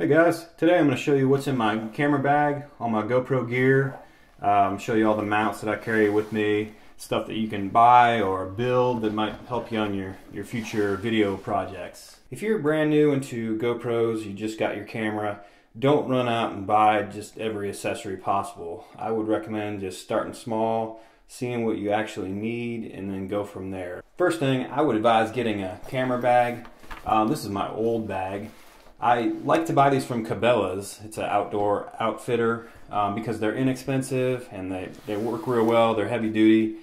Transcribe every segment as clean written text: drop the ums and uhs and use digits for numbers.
Hey guys, today I'm going to show you what's in my camera bag, all my GoPro gear, show you all the mounts that I carry with me, stuff that you can buy or build that might help you on your future video projects. If you're brand new into GoPros, you just got your camera, don't run out and buy just every accessory possible. I would recommend just starting small, seeing what you actually need, and then go from there. First thing, I would advise getting a camera bag. This is my old bag. I like to buy these from Cabela's. It's an outdoor outfitter because they're inexpensive and they work real well. They're heavy duty.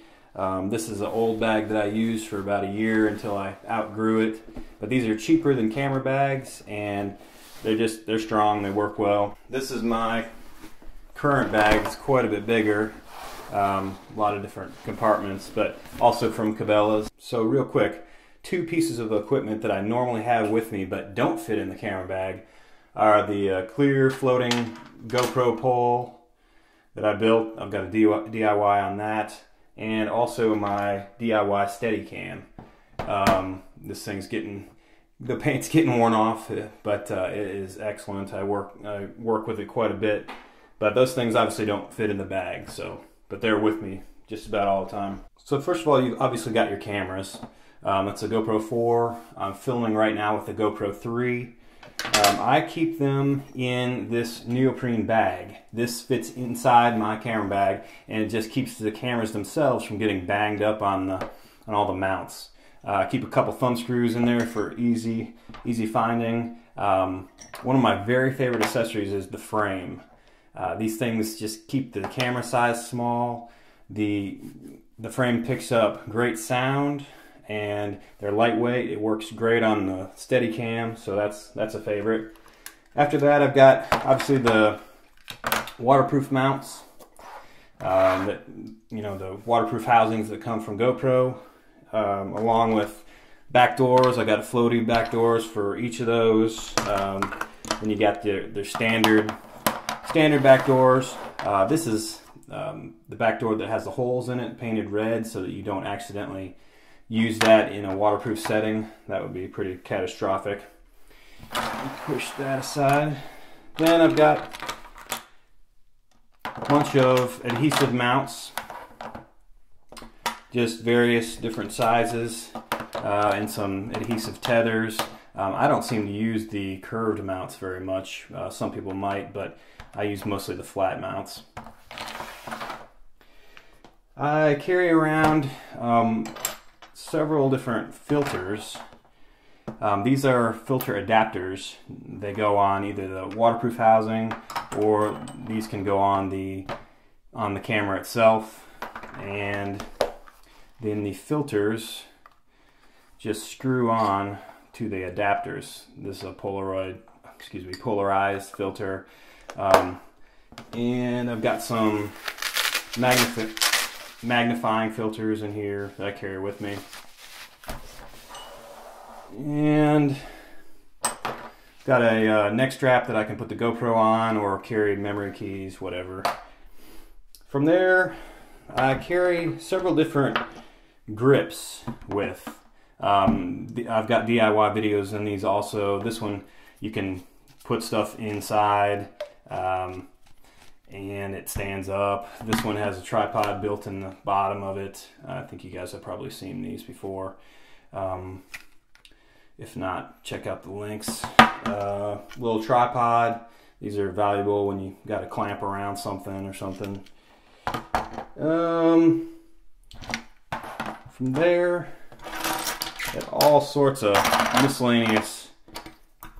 This is an old bag that I used for about a year until I outgrew it. But these are cheaper than camera bags and they're strong, they work well. This is my current bag. It's quite a bit bigger. A lot of different compartments, but also from Cabela's. So real quick, two pieces of equipment that I normally have with me but don't fit in the camera bag are the clear floating GoPro pole that I built. I've got a DIY on that, and also my DIY Steadicam. This thing's the paint's getting worn off, but it is excellent. I work with it quite a bit, but those things obviously don't fit in the bag, but they're with me just about all the time. So first of all, you've obviously got your cameras. It's a GoPro 4. I'm filming right now with the GoPro 3. I keep them in this neoprene bag. This fits inside my camera bag, and it just keeps the cameras themselves from getting banged up on all the mounts. I keep a couple thumb screws in there for easy finding. One of my very favorite accessories is the frame. These things just keep the camera size small. The frame picks up great sound, and they're lightweight. It works great on the Steadicam, so that's a favorite. After that, I've got obviously the waterproof mounts, the waterproof housings that come from GoPro, along with back doors. I got floaty back doors for each of those. Then you got their standard back doors. This is the back door that has the holes in it, painted red, so that you don't accidentally use that in a waterproof setting. That would be pretty catastrophic. Push that aside. Then I've got a bunch of adhesive mounts, just various different sizes, and some adhesive tethers. I don't seem to use the curved mounts very much. Some people might, but I use mostly the flat mounts. I carry around several different filters. These are filter adapters. They go on either the waterproof housing, or these can go on the camera itself. And then the filters just screw on to the adapters. This is a polarized filter. And I've got some magnifying filters in here that I carry with me. And got a neck strap that I can put the GoPro on or carry memory keys, whatever. From there, I carry several different grips with. I've got DIY videos in these also. This one, you can put stuff inside, and it stands up. This one has a tripod built in the bottom of it. I think you guys have probably seen these before. If not, check out the links. Little tripod. These are valuable when you got to clamp around something or something. From there, got all sorts of miscellaneous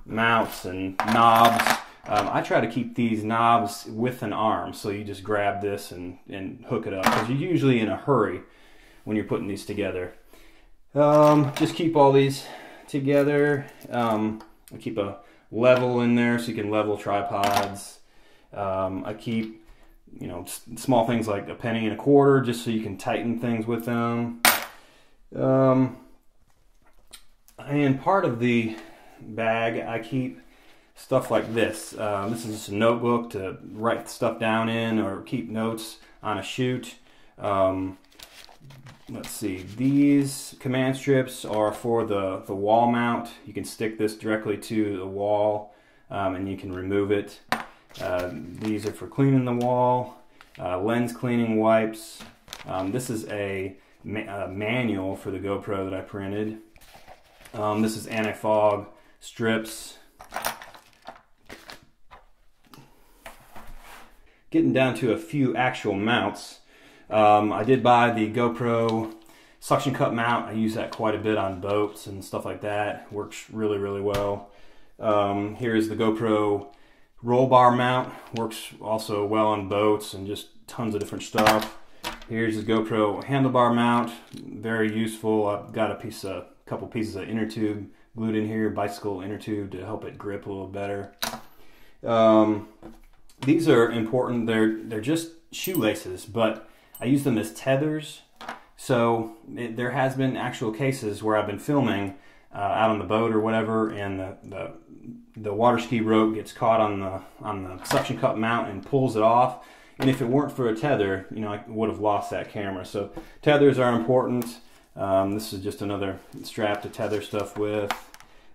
mounts and knobs. I try to keep these knobs with an arm, so you just grab this and hook it up, because you're usually in a hurry when you're putting these together. Just keep all these together. I keep a level in there so you can level tripods. I keep small things like a penny and a quarter, just so you can tighten things with them. And part of the bag, I keep stuff like this. This is just a notebook to write stuff down in or keep notes on a shoot. Let's see, these command strips are for the wall mount. You can stick this directly to the wall and you can remove it. These are for cleaning the wall, lens cleaning wipes. This is a manual for the GoPro that I printed. This is anti-fog strips. Getting down to a few actual mounts. I did buy the GoPro suction cup mount. I use that quite a bit on boats and stuff like that. Works really, really well. Here's the GoPro roll bar mount. Works also well on boats and just tons of different stuff. Here's the GoPro handlebar mount. Very useful. I've got a couple pieces of inner tube glued in here, bicycle inner tube, to help it grip a little better. These are important. They're just shoelaces, but I use them as tethers. So there has been actual cases where I've been filming out on the boat or whatever, and the water ski rope gets caught on the suction cup mount and pulls it off. And if it weren't for a tether, you know, I would have lost that camera. So tethers are important. This is just another strap to tether stuff with.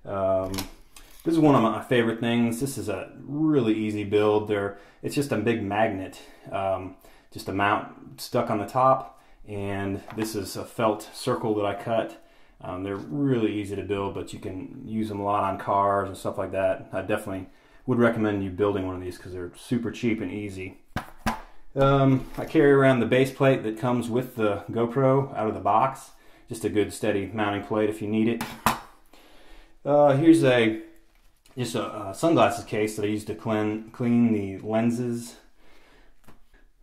This is one of my favorite things. This is a really easy build. It's just a big magnet, just a mount stuck on the top. And this is a felt circle that I cut. They're really easy to build, but you can use them a lot on cars and stuff like that. I definitely would recommend you building one of these because they're super cheap and easy. I carry around the base plate that comes with the GoPro out of the box. Just a good steady mounting plate if you need it. Here's just a sunglasses case that I use to clean the lenses.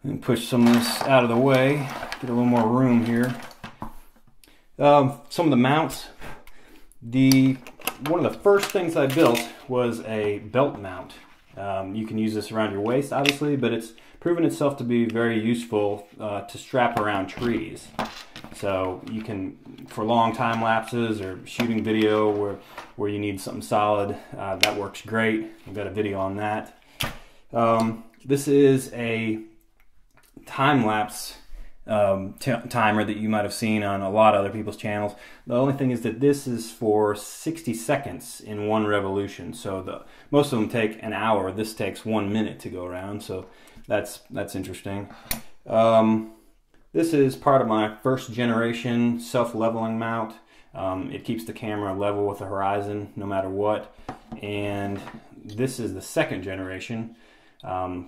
And push some of this out of the way, get a little more room here. Some of the mounts. One of the first things I built was a belt mount. You can use this around your waist, obviously, but it's proven itself to be very useful to strap around trees. So you can, for long time lapses or shooting video where you need something solid, that works great. I've got a video on that. This is a time-lapse timer that you might have seen on a lot of other people's channels. The only thing is that this is for 60 seconds in one revolution. So most of them take an hour. This takes 1 minute to go around. So that's interesting. This is part of my first generation self-leveling mount. It keeps the camera level with the horizon no matter what. And this is the second generation.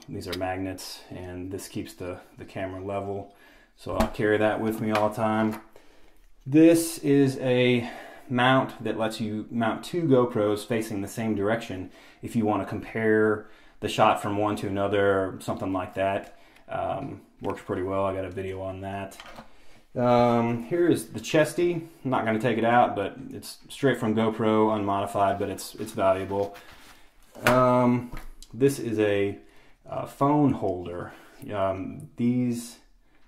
These are magnets, and this keeps the camera level. So I'll carry that with me all the time. This is a mount that lets you mount two GoPros facing the same direction if you want to compare the shot from one to another or something like that. Works pretty well. I got a video on that. Here is the chesty. I'm not going to take it out, but it's straight from GoPro, unmodified, but it's valuable. This is a phone holder.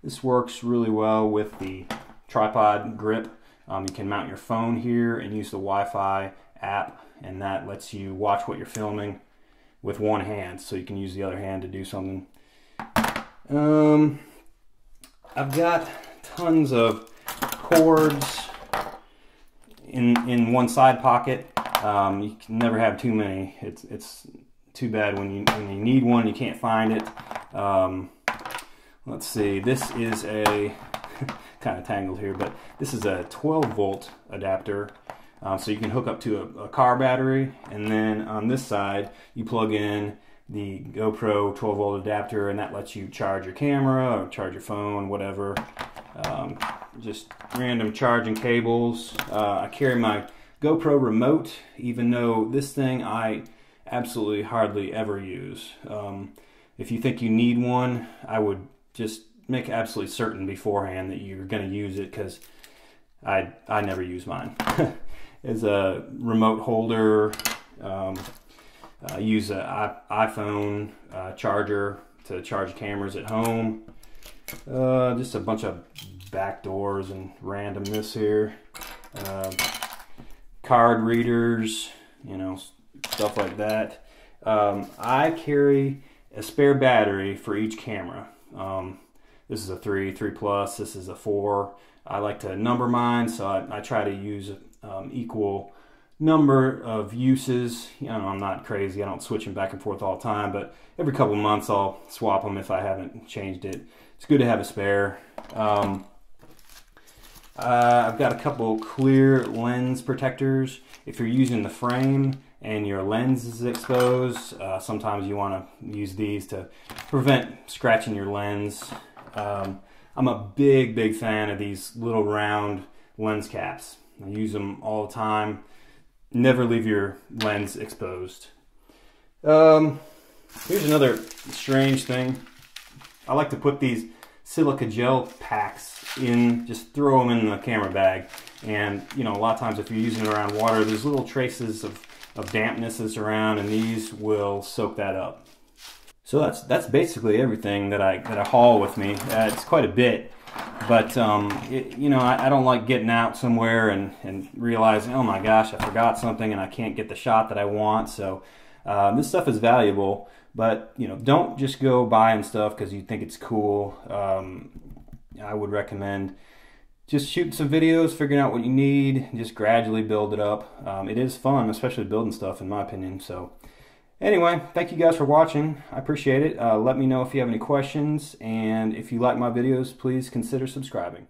This works really well with the tripod grip. You can mount your phone here and use the Wi-Fi app, and that lets you watch what you're filming with one hand, so you can use the other hand to do something. I've got tons of cords in one side pocket. You can never have too many. It's too bad when you need one, you can't find it. Let's see, this is a kind of tangled here, but this is a 12-volt adapter. So you can hook up to a car battery, and then on this side you plug in the GoPro 12-volt adapter, and that lets you charge your camera or charge your phone, whatever. Just random charging cables. I carry my GoPro remote, even though this thing I absolutely hardly ever use. If you think you need one, I would just make absolutely certain beforehand that you're going to use it, because I never use mine. It's a remote holder. I use an iPhone charger to charge cameras at home. Just a bunch of back doors and randomness here. Card readers, you know, stuff like that. I carry a spare battery for each camera. This is a 3 plus, this is a 4. I like to number mine, so I try to use equal number of uses. You know, I'm not crazy. I don't switch them back and forth all the time, but every couple of months I'll swap them if I haven't changed it. It's good to have a spare. I've got a couple clear lens protectors. If you're using the frame and your lens is exposed, sometimes you want to use these to prevent scratching your lens. I'm a big fan of these little round lens caps. I use them all the time. Never leave your lens exposed. Here's another strange thing. I like to put these silica gel packs in, just throw them in the camera bag. And you know, a lot of times if you're using it around water, there's little traces of dampness that's around, and these will soak that up. So that's basically everything that I haul with me. It's quite a bit, but you know, I don't like getting out somewhere and realizing, oh my gosh, I forgot something and I can't get the shot that I want. So this stuff is valuable, but you know, don't just go buying stuff because you think it's cool. I would recommend just shooting some videos, figuring out what you need, and just gradually build it up. It is fun, especially building stuff, in my opinion. So anyway, thank you guys for watching. I appreciate it. Let me know if you have any questions, and if you like my videos, please consider subscribing.